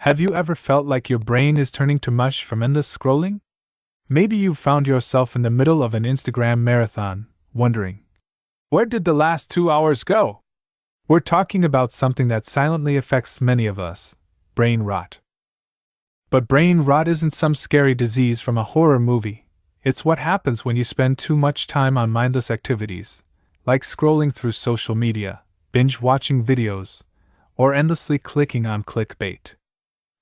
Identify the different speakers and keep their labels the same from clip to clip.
Speaker 1: Have you ever felt like your brain is turning to mush from endless scrolling? Maybe you found yourself in the middle of an Instagram marathon, wondering, where did the last 2 hours go? We're talking about something that silently affects many of us: brain rot. But brain rot isn't some scary disease from a horror movie. It's what happens when you spend too much time on mindless activities, like scrolling through social media, binge watching videos, or endlessly clicking on clickbait.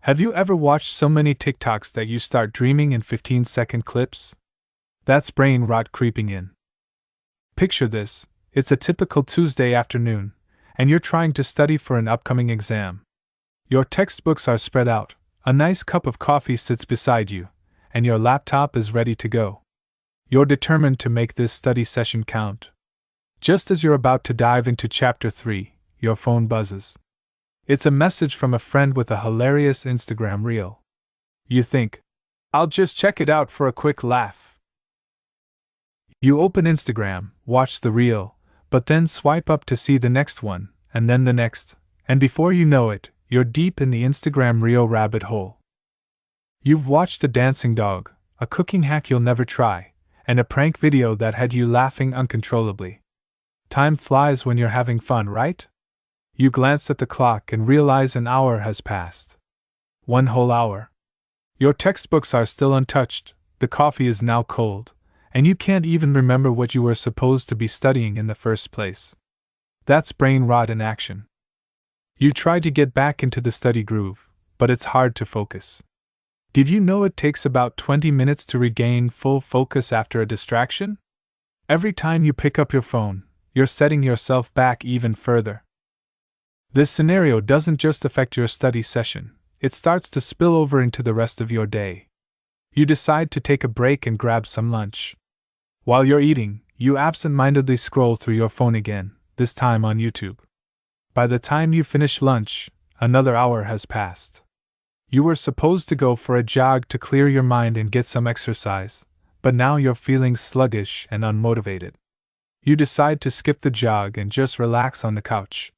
Speaker 1: Have you ever watched so many TikToks that you start dreaming in 15-second clips? That's brain rot creeping in. Picture this: it's a typical Tuesday afternoon, and you're trying to study for an upcoming exam. Your textbooks are spread out, a nice cup of coffee sits beside you, and your laptop is ready to go. You're determined to make this study session count. Just as you're about to dive into Chapter 3, your phone buzzes. It's a message from a friend with a hilarious Instagram reel. You think, I'll just check it out for a quick laugh. You open Instagram, watch the reel, but then swipe up to see the next one, and then the next, and before you know it, you're deep in the Instagram reel rabbit hole. You've watched a dancing dog, a cooking hack you'll never try, and a prank video that had you laughing uncontrollably. Time flies when you're having fun, right? You glance at the clock and realize an hour has passed. 1 whole hour. Your textbooks are still untouched, the coffee is now cold, and you can't even remember what you were supposed to be studying in the first place. That's brain rot in action. You try to get back into the study groove, but it's hard to focus. Did you know it takes about 20 minutes to regain full focus after a distraction? Every time you pick up your phone, you're setting yourself back even further. This scenario doesn't just affect your study session, it starts to spill over into the rest of your day. You decide to take a break and grab some lunch. While you're eating, you absent-mindedly scroll through your phone again, this time on YouTube. By the time you finish lunch, another hour has passed. You were supposed to go for a jog to clear your mind and get some exercise, but now you're feeling sluggish and unmotivated. You decide to skip the jog and just relax on the couch.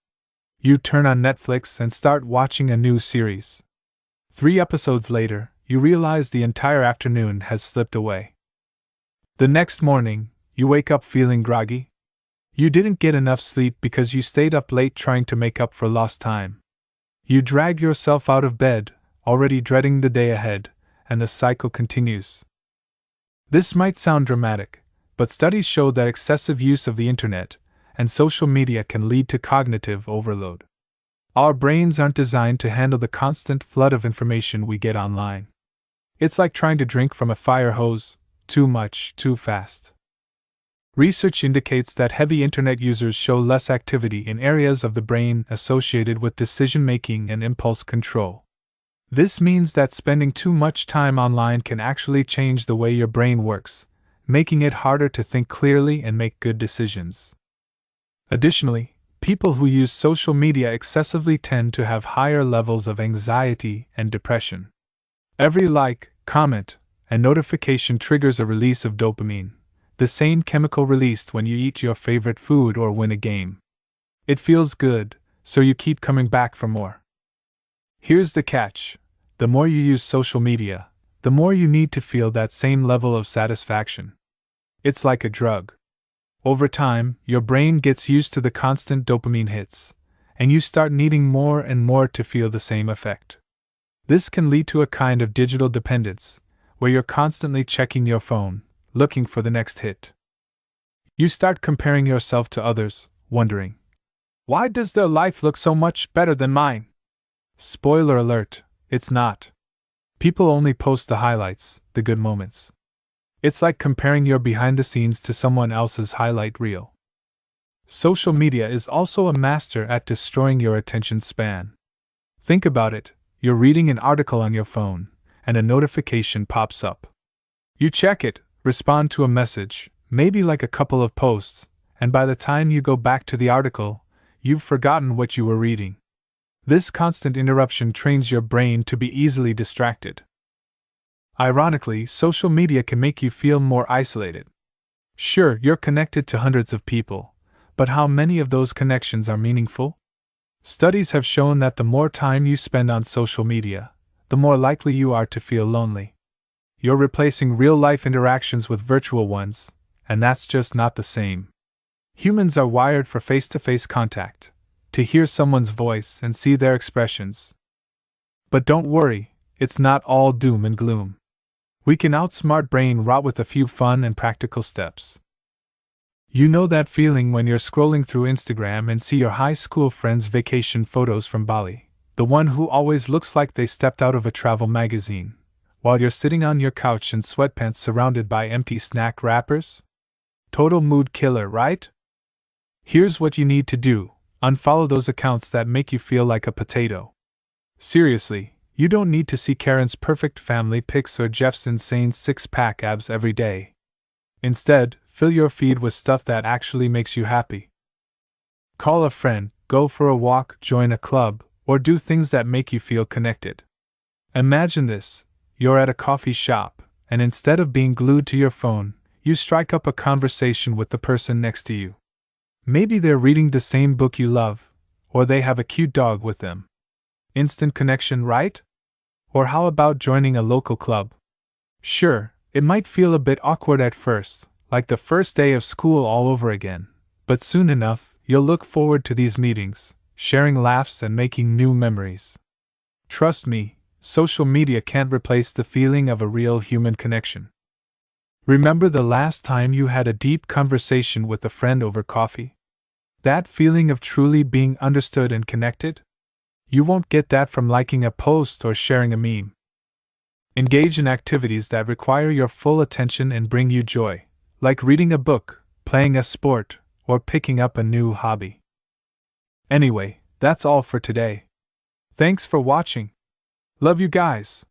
Speaker 1: You turn on Netflix and start watching a new series. 3 episodes later, you realize the entire afternoon has slipped away. The next morning, you wake up feeling groggy. You didn't get enough sleep because you stayed up late trying to make up for lost time. You drag yourself out of bed, already dreading the day ahead, and the cycle continues. This might sound dramatic, but studies show that excessive use of the internet and social media can lead to cognitive overload. Our brains aren't designed to handle the constant flood of information we get online. It's like trying to drink from a fire hose: too much, too fast. Research indicates that heavy internet users show less activity in areas of the brain associated with decision-making and impulse control. This means that spending too much time online can actually change the way your brain works, making it harder to think clearly and make good decisions. Additionally, people who use social media excessively tend to have higher levels of anxiety and depression. Every like, comment, and notification triggers a release of dopamine, the same chemical released when you eat your favorite food or win a game. It feels good, so you keep coming back for more. Here's the catch: the more you use social media, the more you need to feel that same level of satisfaction. It's like a drug. Over time, your brain gets used to the constant dopamine hits, and you start needing more and more to feel the same effect. This can lead to a kind of digital dependence, where you're constantly checking your phone, looking for the next hit. You start comparing yourself to others, wondering, why does their life look so much better than mine? Spoiler alert, it's not. People only post the highlights, the good moments. It's like comparing your behind the scenes to someone else's highlight reel. Social media is also a master at destroying your attention span. Think about it: you're reading an article on your phone, and a notification pops up. You check it, respond to a message, maybe like a couple of posts, and by the time you go back to the article, you've forgotten what you were reading. This constant interruption trains your brain to be easily distracted. Ironically, social media can make you feel more isolated. Sure, you're connected to hundreds of people, but how many of those connections are meaningful? Studies have shown that the more time you spend on social media, the more likely you are to feel lonely. You're replacing real life interactions with virtual ones, and that's just not the same. Humans are wired for face to face contact, to hear someone's voice and see their expressions. But don't worry, it's not all doom and gloom. We can outsmart brain rot with a few fun and practical steps. You know that feeling when you're scrolling through Instagram and see your high school friend's vacation photos from Bali, the one who always looks like they stepped out of a travel magazine, while you're sitting on your couch in sweatpants surrounded by empty snack wrappers? Total mood killer, right? Here's what you need to do: unfollow those accounts that make you feel like a potato. Seriously, you don't need to see Karen's perfect family pics or Jeff's insane six-pack abs every day. Instead, fill your feed with stuff that actually makes you happy. Call a friend, go for a walk, join a club, or do things that make you feel connected. Imagine this: you're at a coffee shop, and instead of being glued to your phone, you strike up a conversation with the person next to you. Maybe they're reading the same book you love, or they have a cute dog with them. Instant connection, right? Or how about joining a local club? Sure, it might feel a bit awkward at first, like the first day of school all over again, but soon enough, you'll look forward to these meetings, sharing laughs and making new memories. Trust me, social media can't replace the feeling of a real human connection. Remember the last time you had a deep conversation with a friend over coffee? That feeling of truly being understood and connected? You won't get that from liking a post or sharing a meme. Engage in activities that require your full attention and bring you joy, like reading a book, playing a sport, or picking up a new hobby. Anyway, that's all for today. Thanks for watching. Love you guys.